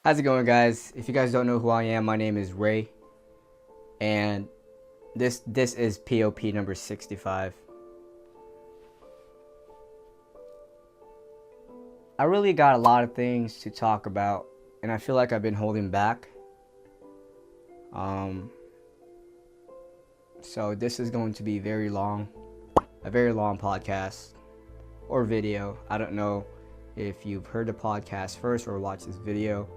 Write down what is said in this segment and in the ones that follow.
How's it going, guys? If you guys don't know who I am, my name is Ray, and this is POP number 65. I really got a lot of things to talk about, and I feel like I've been holding back. So this is going to be a very long podcast or video. I don't know if you've heard the podcast first or watched this video.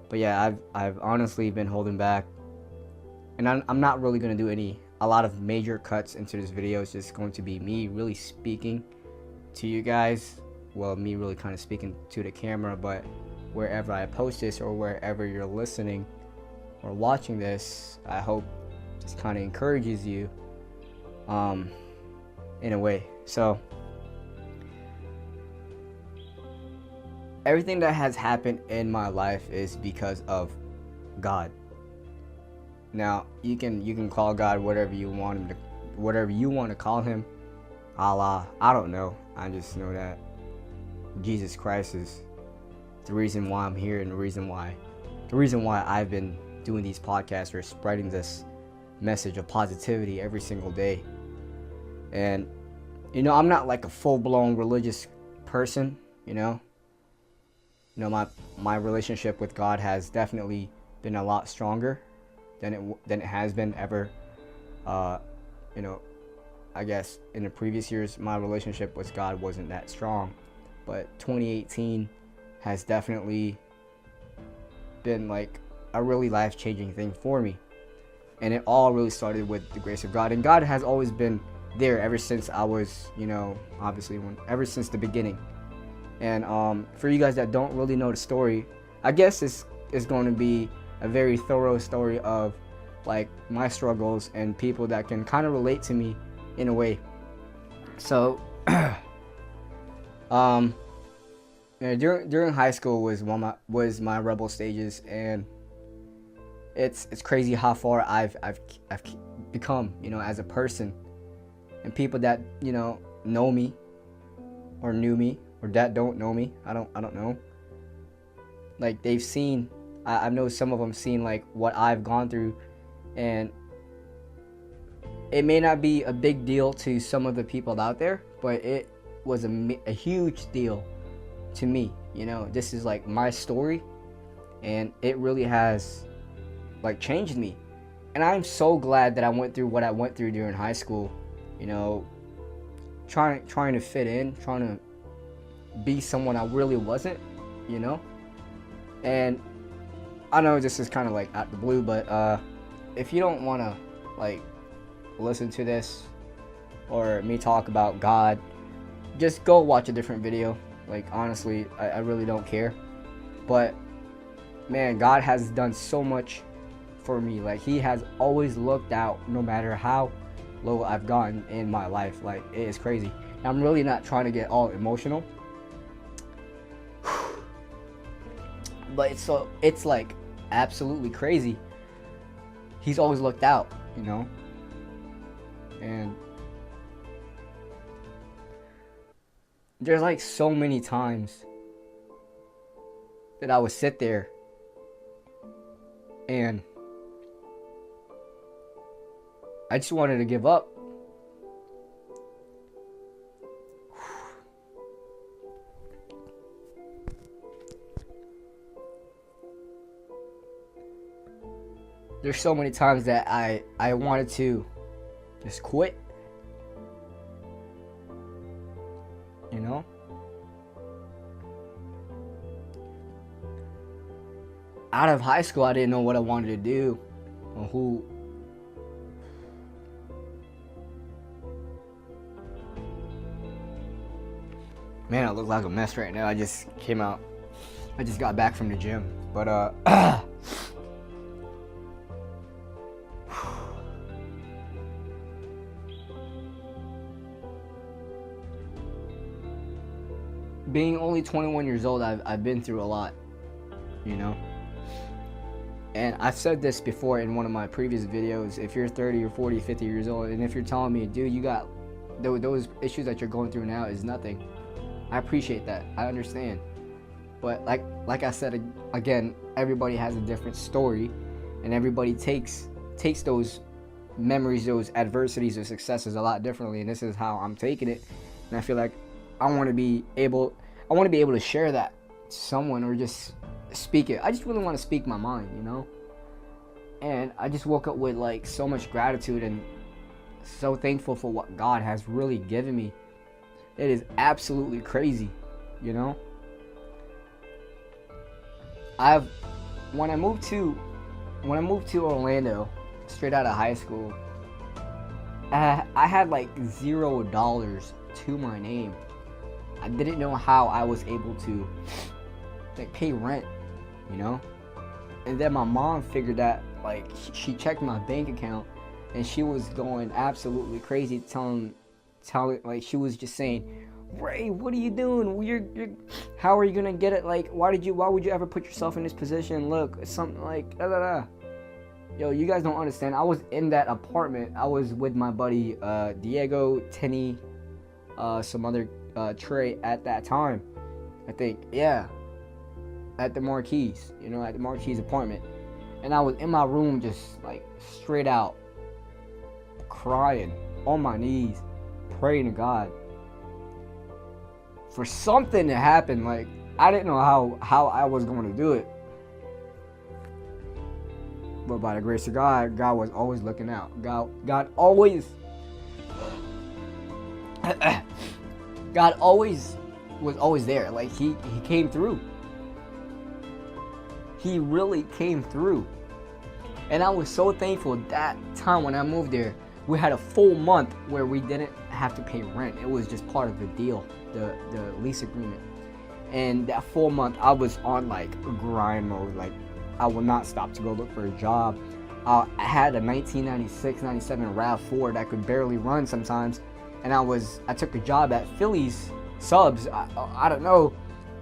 But yeah, I've honestly been holding back, and I'm not really going to do a lot of major cuts into this video. It's just going to be me really speaking to you guys. Well, me really kind of speaking to the camera, but wherever I post this or wherever you're listening or watching this, I hope this kind of encourages you in a way. So everything that has happened in my life is because of God. Now, you can call God whatever you want him to, whatever you want to call him. Allah, I don't know. I just know that Jesus Christ is the reason why I'm here, and the reason why I've been doing these podcasts or spreading this message of positivity every single day. And I'm not like a full-blown religious person, my relationship with God has definitely been a lot stronger than it has been ever. I guess in the previous years, my relationship with God wasn't that strong, but 2018 has definitely been like a really life-changing thing for me. And it all really started with the grace of God. And God has always been there ever since I was, obviously ever since the beginning. And for you guys that don't really know the story, I guess it's going to be a very thorough story of like my struggles and people that can kind of relate to me in a way. So during high school was my rebel stages, and it's crazy how far I've become, as a person. And people that know me or knew me, or that don't know me, I don't know, like they've seen, I know some of them seen like what I've gone through, and it may not be a big deal to some of the people out there, but it was a huge deal to me. This is like my story, and it really has like changed me. And I'm so glad that I went through what I went through during high school, trying to fit in, trying to be someone I really wasn't, and I know this is kind of like out the blue, but if you don't want to like listen to this or me talk about God, just go watch a different video. Like, honestly, I really don't care. But man, God has done so much for me. Like, he has always looked out no matter how low I've gotten in my life. Like, it is crazy. I'm really not trying to get all emotional, but it's like absolutely crazy. He's always looked out, and there's like so many times that I would sit there and I just wanted to give up. There's so many times that I wanted to just quit, Out of high school, I didn't know what I wanted to do or who. Man, I look like a mess right now. I just got back from the gym, but being only 21 years old, I've been through a lot, And I've said this before in one of my previous videos. If you're 30 or 40, 50 years old, and if you're telling me, dude, you got those issues that you're going through now is nothing, I appreciate that. I understand. But like I said again, everybody has a different story, and everybody takes those memories, those adversities or successes a lot differently, and this is how I'm taking it. And I feel like I want to be able to share that to someone, or just speak it. I just really want to speak my mind, you know. And I just woke up with like so much gratitude and so thankful for what God has really given me. It is absolutely crazy, you know. When I moved to Orlando, straight out of high school, I had like $0 to my name. I didn't know how I was able to like pay rent, you know. And then my mom figured that, like, she checked my bank account, and she was going absolutely crazy, telling like, she was just saying, Ray, what are you doing? You're how are you gonna get it? Like, why would you ever put yourself in this position? Look, it's something like da da da. Yo, you guys don't understand. I was in that apartment. I was with my buddy Diego, Tenny, some other Trey at that time. I think, yeah, at the Marquis, you know, at the Marquis apartment. And I was in my room just like straight out crying on my knees, praying to God for something to happen. Like, I didn't know how I was going to do it. But by the grace of God, God was always looking out. God always was always there. Like, he came through. He really came through. And I was so thankful that time when I moved there. We had a full month where we didn't have to pay rent. It was just part of the deal, the lease agreement. And that full month, I was on like grind mode. Like, I will not stop to go look for a job. I had a 1996-97 RAV4 that could barely run sometimes, and I took a job at Philly's Subs. I don't know,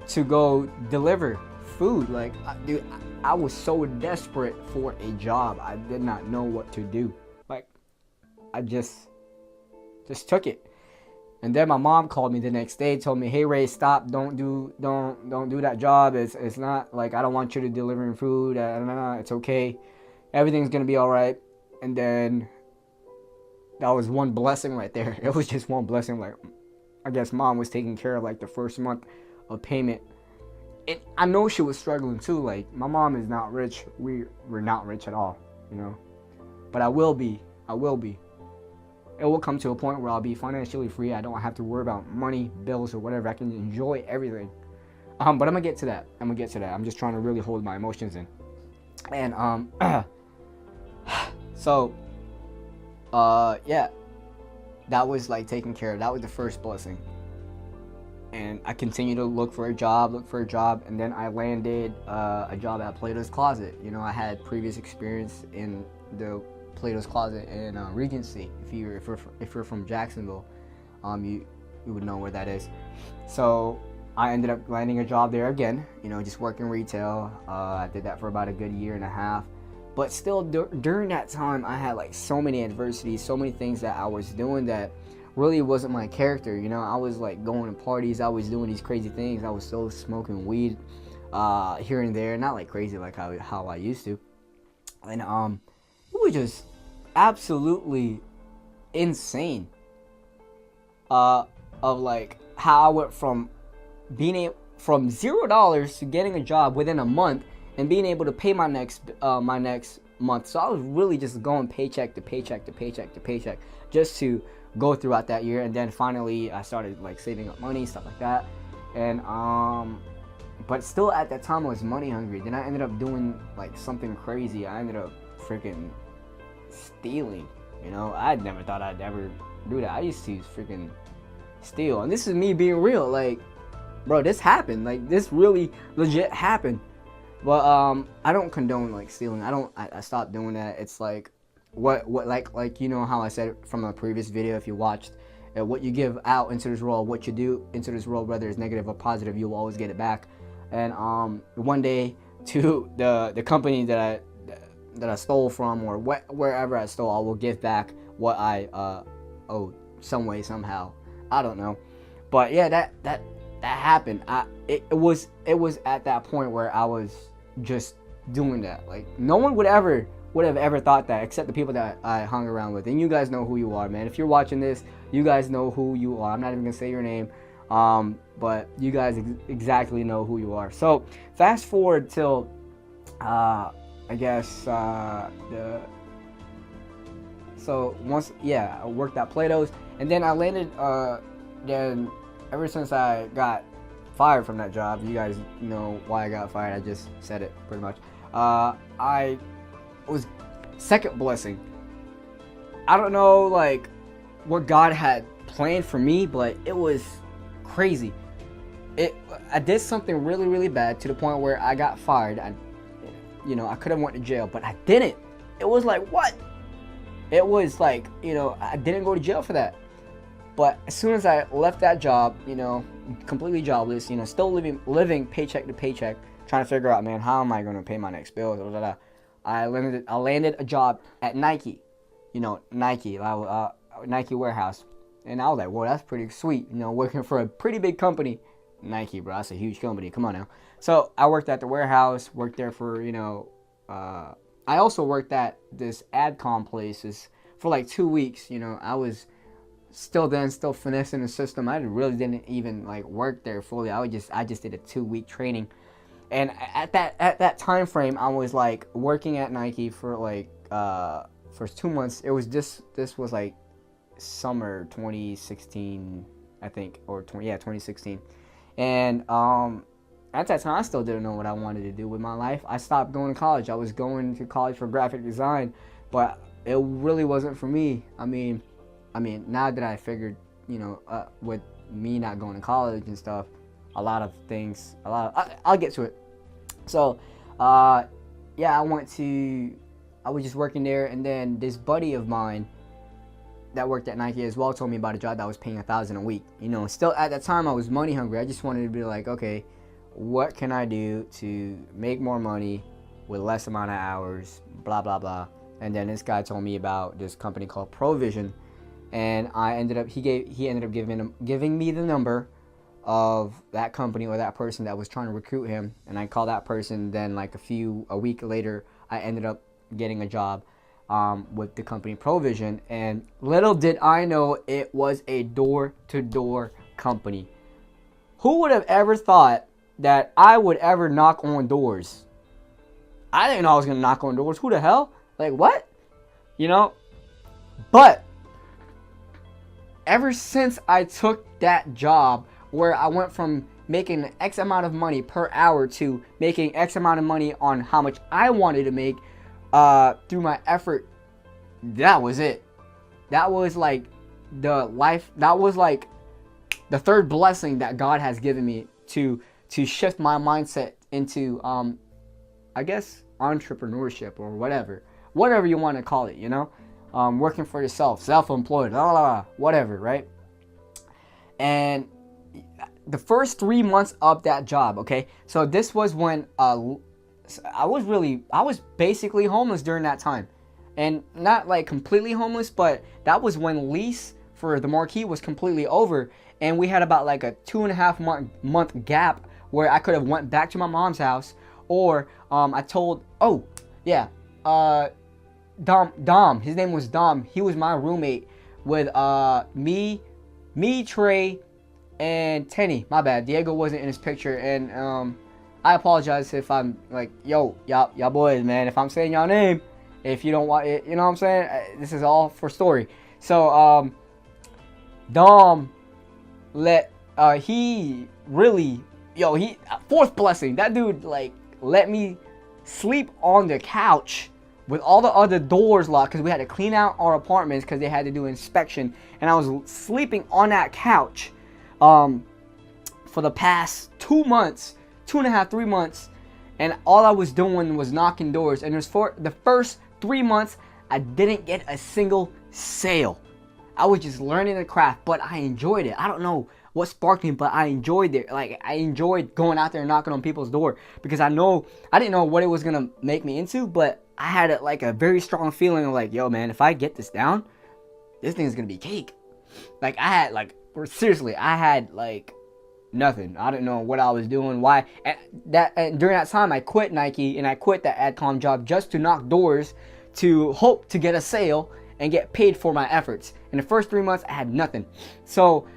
to go deliver food. Like, dude, I was so desperate for a job. I did not know what to do. Like, I just took it. And then my mom called me the next day, told me, "Hey Ray, stop! Don't do that job. It's not like, I don't want you to delivering food. It's okay. Everything's gonna be all right." And then that was one blessing right there. It was just one blessing. Like, I guess mom was taking care of like the first month of payment. And I know she was struggling too. Like, my mom is not rich. We're not rich at all, you know. But I will be. It will come to a point where I'll be financially free. I don't have to worry about money, bills, or whatever. I can enjoy everything. But I'm gonna get to that. I'm just trying to really hold my emotions in. And so yeah, that was like taken care of. That was the first blessing. And I continued to look for a job, and then I landed a job at Plato's Closet. You know, I had previous experience in the Plato's Closet in Regency. If you're from Jacksonville, you would know where that is. So I ended up landing a job there again. You know, just working retail. I did that for about a good year and a half. But still, during that time, I had like so many adversities, so many things that I was doing that really wasn't my character. You know, I was like going to parties. I was doing these crazy things. I was still smoking weed here and there, not like crazy like how I used to. And it was just absolutely insane of like how I went from from $0 to getting a job within a month and being able to pay my next month. So I was really just going paycheck to paycheck to paycheck to paycheck just to go throughout that year. And then finally I started like saving up money, stuff like that. And but still at that time I was money hungry. Then I ended up doing like something crazy. I ended up freaking stealing. You know, I never thought I'd ever do that. I used to freaking steal. And this is me being real. Like, bro, this happened. Like, this really legit happened. But I don't condone like stealing. I stopped doing that. It's like what like you know how I said from a previous video, if you watched, what you give out into this world, what you do into this world, whether it's negative or positive, you will always get it back. And one day, to the company that I stole from, or wherever I stole, I will give back what I owe some way, somehow. I don't know. But yeah, that happened, it was at that point where I was just doing that. Like, no one would have ever thought that, except the people that I hung around with. And you guys know who you are, man. If you're watching this, you guys know who you are. I'm not even gonna say your name, but you guys exactly know who you are. So fast forward till I guess I worked at Plato's, and then I landed. Then ever since I got fired from that job, you guys know why I got fired. I just said it pretty much. I was second blessing. I don't know like what God had planned for me, but it was crazy. I did something really, really bad to the point where I got fired. I could have went to jail, but I didn't. It was like, what? It was like, I didn't go to jail for that. But as soon as I left that job, completely jobless, still living paycheck to paycheck, trying to figure out, man, how am I going to pay my next bills? I landed a job at Nike, Nike warehouse. And I was like, whoa, that's pretty sweet, working for a pretty big company. Nike, bro, that's a huge company. Come on now. So I worked at the warehouse, worked there for, I also worked at this AdCom places for like 2 weeks. I was still finessing the system. I really didn't even like work there fully. I just did a 2-week training. And at that time frame, I was like working at Nike for like for 2 months. This was like summer 2016, I think, or 2016. And at that time, I still didn't know what I wanted to do with my life. I stopped going to college. I was going to college for graphic design, but it really wasn't for me. I mean, now that I figured, with me not going to college and stuff, I'll get to it. So, I was just working there, and then this buddy of mine that worked at Nike as well told me about a job that was paying $1,000 a week. Still at that time I was money hungry. I just wanted to be like, okay, what can I do to make more money with less amount of hours, blah blah blah. And then this guy told me about this company called Provision, and he ended up giving me the number of that company or that person that was trying to recruit him, and I called that person. Then like a week later, I ended up getting a job with the company Provision, and little did I know it was a door-to-door company. Who would have ever thought that I would ever knock on doors? I didn't know I was gonna knock on doors. Who the hell? Like, what? But ever since I took that job where I went from making X amount of money per hour to making X amount of money on how much I wanted to make through my effort, that was it. That was like the third blessing that God has given me to shift my mindset into I guess entrepreneurship or whatever you want to call it, working for yourself, self-employed, whatever, right? And the first 3 months of that job, okay, so this was when I was basically homeless during that time. And not like completely homeless, but that was when lease for the Marquee was completely over, and we had about like a 2.5 month gap where I could have went back to my mom's house, or I told, Dom, his name was Dom. He was my roommate with me, Trey, and Tenny. My bad, Diego wasn't in his picture, and I apologize if I'm like, y'all boys, man, if I'm saying y'all name. If you don't want it, you know what I'm saying? This is all for story. So, Dom fourth blessing. That dude, like, let me sleep on the couch with all the other doors locked, because we had to clean out our apartments because they had to do inspection. And I was sleeping on that couch for the past 2 months, 2.5, 3 months. And all I was doing was knocking doors. And it was for the first 3 months, I didn't get a single sale. I was just learning the craft, but I enjoyed it. I don't know what sparked me, but I enjoyed it. Like, I enjoyed going out there and knocking on people's door, because I didn't know what it was gonna make me into, but I had a very strong feeling of like, yo, man, if I get this down, this thing's gonna be cake. Like, I had nothing. I didn't know what I was doing, why. And during that time, I quit Nike and I quit that AdCom job just to knock doors to hope to get a sale and get paid for my efforts. In the first 3 months, I had nothing. So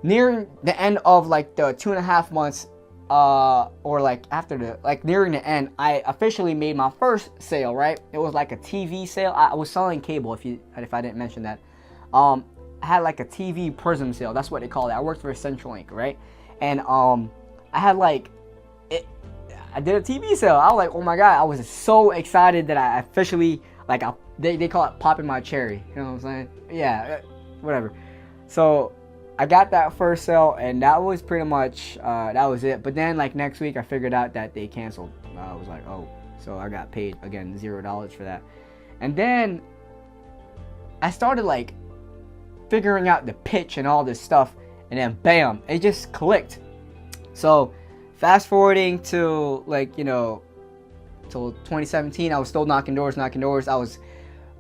near the end of like the 2.5 months, or like after the, like nearing the end, I officially made my first sale, right? It was like a TV sale. I was selling cable, if I didn't mention that. I had like a TV prism sale. That's what they call it. I worked for CenturyLink, right? And I had like, I did a TV sale. I was like, oh my god, I was so excited that I officially, like, they call it popping my cherry. You know what I'm saying? Yeah, whatever. So I got that first sale, and that was pretty much, that was it. But then, like, next week, I figured out that they canceled. I was like, oh. So I got paid, again, $0 for that. And then I started, like, figuring out the pitch and all this stuff. And then, bam, it just clicked. So fast forwarding to, like, you know, till 2017, I was still knocking doors. I was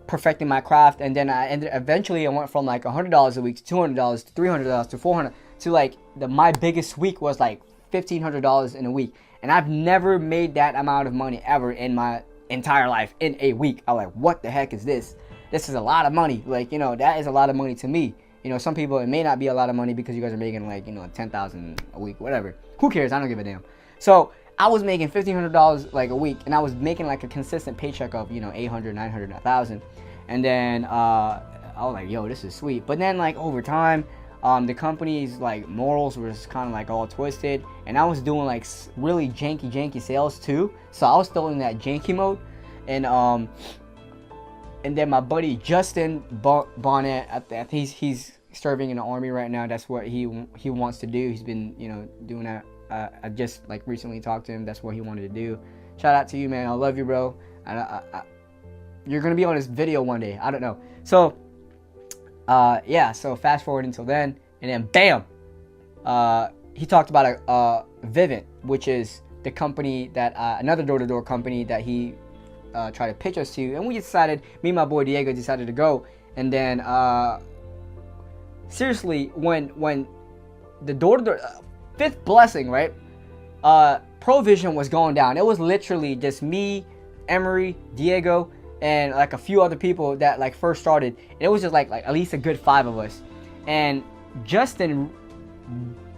perfecting my craft, and then eventually I went from like $100 a week to $200 to $300 to $400 to like my biggest week was like $1,500 in a week. And I've never made that amount of money ever in my entire life in a week. I'm like, what the heck is this? This is a lot of money. Like, you know, that is a lot of money to me. You know, some people, it may not be a lot of money because you guys are making like, you know, $10,000 a week, whatever. Who cares? I don't give a damn. So I was making $1,500 like a week, and I was making like a consistent paycheck of, you know, $800, $900, $1,000. And then I was like, yo, this is sweet. But then like over time, the company's like morals were just kind of like all twisted, and I was doing like really janky sales too. So I was still in that janky mode, and then my buddy Justin Bonnet, he's serving in the army right now. That's what he wants to do. He's been, you know, doing that. I just like recently talked to him. That's what he wanted to do. Shout out to you, man. I love you, bro. You're gonna be on this video one day. I don't know. So yeah. So fast forward until then, and then bam, he talked about a Vivint, which is the company that another door-to-door company that he tried to pitch us to, and we decided, me and my boy Diego decided to go. And then seriously, when the door-to-door fifth blessing, right, Provision was going down. It was literally just me, Emery, Diego, and like a few other people that like first started. And it was just like at least a good 5 of us. And Justin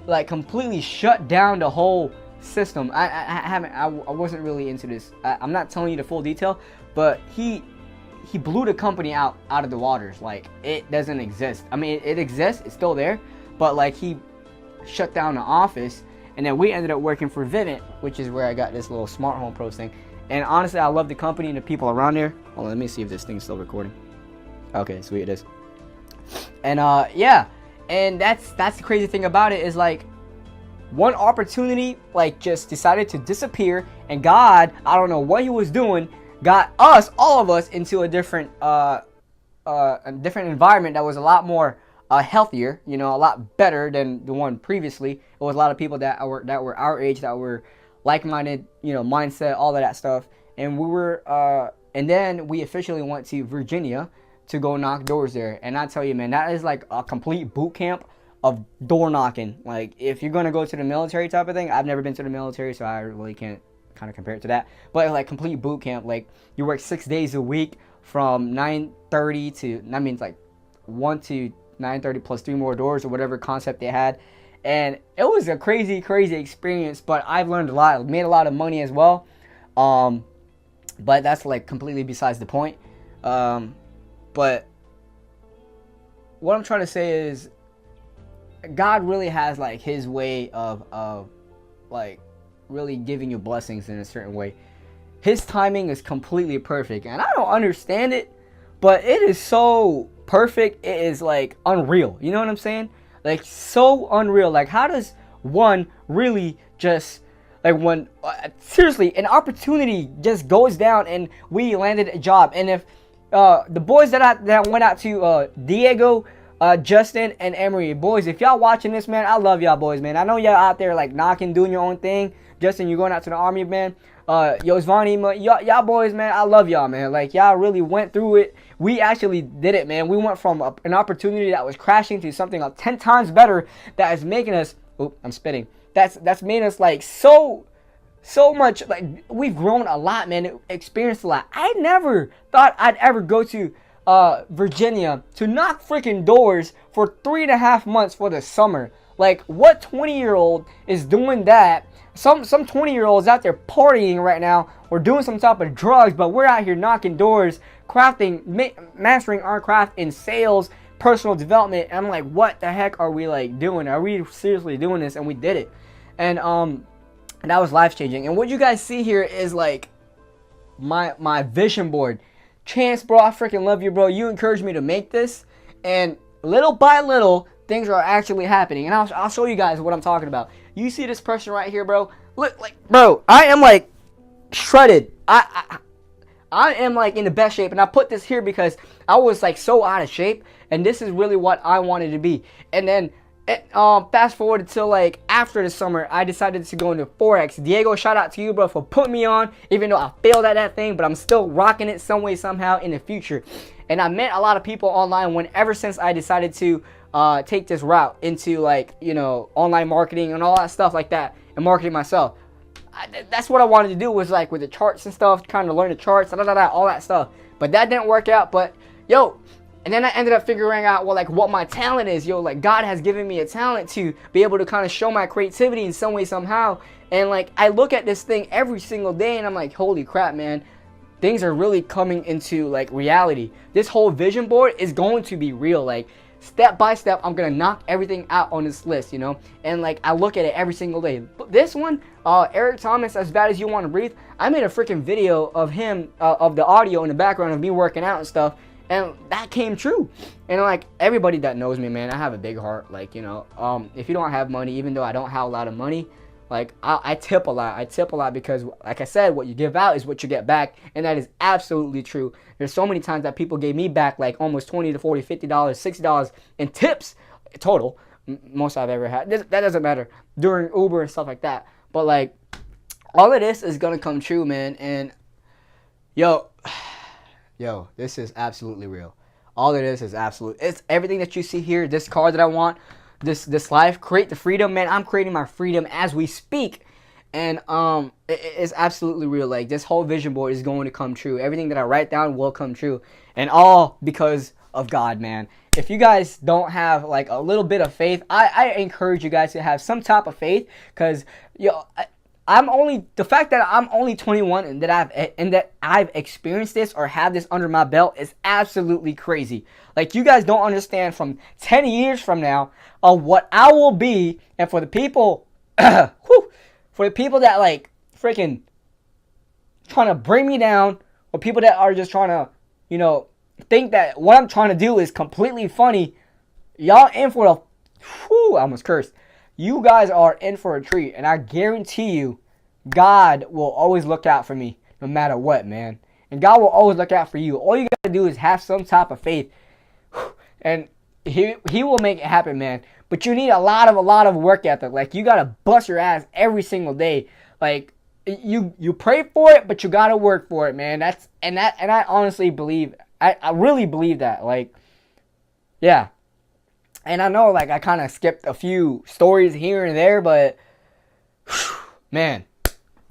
like completely shut down the whole system. I wasn't really into this. I'm not telling you the full detail, but he blew the company out of the waters. Like, it doesn't exist. I mean, it exists, it's still there, but like he shut down the office. And then we ended up working for Vivint, which is where I got this little Smart Home Pros thing. And honestly, I love the company and the people around there. Hold on, let me see if this thing's still recording. Okay, sweet, it is. And yeah, and that's the crazy thing about it, is like one opportunity like just decided to disappear, and God, I don't know what he was doing, got us, all of us, into a different environment that was a lot more healthier, you know, a lot better than the one previously. It was a lot of people that were our age, that were like-minded, you know, mindset, all of that stuff. And we were and then we officially went to Virginia to go knock doors there. And I tell you, man, that is like a complete boot camp of door knocking. Like, if you're gonna go to the military type of thing, I've never been to the military, so I really can't kind of compare it to that. But like complete boot camp, like you work 6 days a week from 9:30 to, that means like 1 to 9:30 plus 3 more doors or whatever concept they had. And it was a crazy experience, but I've learned a lot. I made a lot of money as well. But that's like completely besides the point. But what I'm trying to say is, God really has like his way of like really giving you blessings in a certain way. His timing is completely perfect, and I don't understand it, but it is so perfect. It is like unreal. You know what I'm saying? Like, so unreal. Like, how does one really just, like, when seriously an opportunity just goes down and we landed a job? And if the boys that went out to Diego, Justin, and Emery, boys, if y'all watching this, man, I love y'all boys, man. I know y'all out there like knocking, doing your own thing. Justin, you're going out to the army, man. Yosvani, y'all boys, man, I love y'all, man. Like, y'all really went through it. We actually did it, man. We went from an opportunity that was crashing to something 10 times better that is making us Oop, I'm spitting. That's made us like so much, like we've grown a lot, man. Experienced a lot. I never thought I'd ever go to Virginia to knock freaking doors for 3.5 months for the summer. Like, what 20-year-old is doing that? Some 20-year-olds out there partying right now or doing some type of drugs, but we're out here knocking doors, crafting, mastering our craft in sales, personal development. And I'm like, what the heck are we like doing? Are we seriously doing this? And we did it. And that was life changing. And what you guys see here is like my vision board. Chance, bro, I freaking love you, bro. You encouraged me to make this, and little by little things are actually happening. And I'll show you guys what I'm talking about. You see this person right here, bro? Look, like, bro, I am like shredded. I am like in the best shape, and I put this here because I was like so out of shape, and this is really what I wanted to be. And then fast forward until like after the summer, I decided to go into Forex. Diego, shout out to you, bro, for putting me on, even though I failed at that thing, but I'm still rocking it some way, somehow in the future. And I met a lot of people online ever since I decided to take this route into, like, you know, online marketing and all that stuff like that, and marketing myself. That's what I wanted to do, was like with the charts and stuff, kind of learn the charts, all that stuff. But that didn't work out. But yo, and then I ended up figuring out, well, like, what my talent is. Yo, like, God has given me a talent to be able to kind of show my creativity in some way, somehow. And like, I look at this thing every single day, and I'm like, holy crap, man. Things are really coming into like reality. This whole vision board is going to be real. Like, step by step, I'm gonna knock everything out on this list, you know. And like, I look at it every single day. But this one, Eric Thomas, As Bad As You Want to Breathe, I made a freaking video of him, of the audio in the background of me working out and stuff, and that came true. And like, everybody that knows me, man, I have a big heart. Like, you know, if you don't have money, even though I don't have a lot of money, like, I tip a lot. I tip a lot because, like I said, what you give out is what you get back. And that is absolutely true. There's so many times that people gave me back like almost $20 to $40, $50, $60 in tips total. Most I've ever had. That doesn't matter. During Uber and stuff like that. But like, all of this is going to come true, man. And yo, this is absolutely real. All of this is absolute. It's everything that you see here. This car that I want. This life, create the freedom, man. I'm creating my freedom as we speak, and it's absolutely real. Like, this whole vision board is going to come true. Everything that I write down will come true, and all because of God, man. If you guys don't have like a little bit of faith, I encourage you guys to have some type of faith, because the fact that I'm only 21 and that I've experienced this or have this under my belt is absolutely crazy. Like, you guys don't understand from 10 years from now of what I will be. And for the people, for the people that like freaking trying to bring me down, or people that are just trying to, you know, think that what I'm trying to do is completely funny, y'all in for I almost cursed. You guys are in for a treat, and I guarantee you, God will always look out for me, no matter what, man. And God will always look out for you. All you gotta do is have some type of faith, and He will make it happen, man. But you need a lot of work ethic. Like, you gotta bust your ass every single day. Like, you pray for it, but you gotta work for it, man. And I honestly believe, I really believe that. Like, yeah. And I know, like, I kind of skipped a few stories here and there, but man,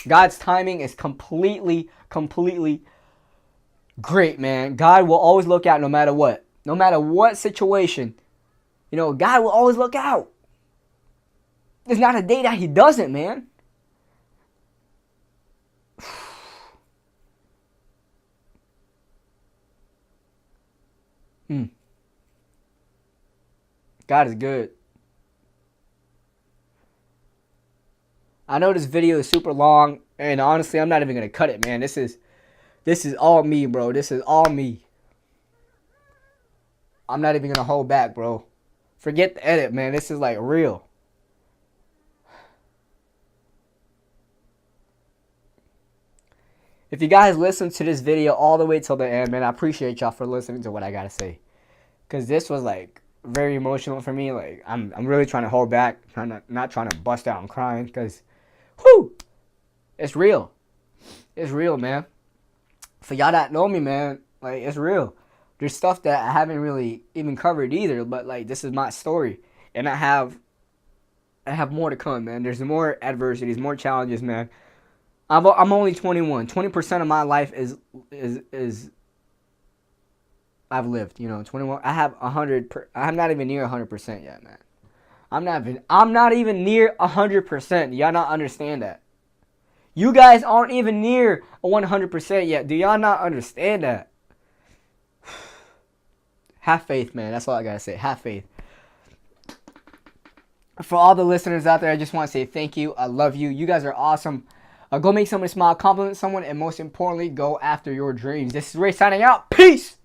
God's timing is completely great, man. God will always look out no matter what. No matter what situation, you know, God will always look out. There's not a day that He doesn't, man. God is good. I know this video is super long, and honestly, I'm not even gonna cut it, man. This is all me, bro. This is all me. I'm not even gonna hold back, bro. Forget the edit, man. This is like real. If you guys listen to this video all the way till the end, man, I appreciate y'all for listening to what I gotta say, cause this was like very emotional for me. Like, I'm really trying to hold back, not trying to bust out and crying, cause, whoo, it's real. It's real, man. For y'all that know me, man, like, it's real. There's stuff that I haven't really even covered either, but like, this is my story, and I have I have more to come, man. There's more adversities, more challenges, man. I'm only 21. 20% of my life is I've lived, you know. 21. I have 100. I'm not even near 100% yet, man. I'm not even near 100%. Y'all not understand that? You guys aren't even near 100% yet. Do y'all not understand that? Have faith, man. That's all I gotta say. Have faith. For all the listeners out there, I just want to say thank you. I love you. You guys are awesome. Go make somebody smile, compliment someone, and most importantly, go after your dreams. This is Ray signing out. Peace!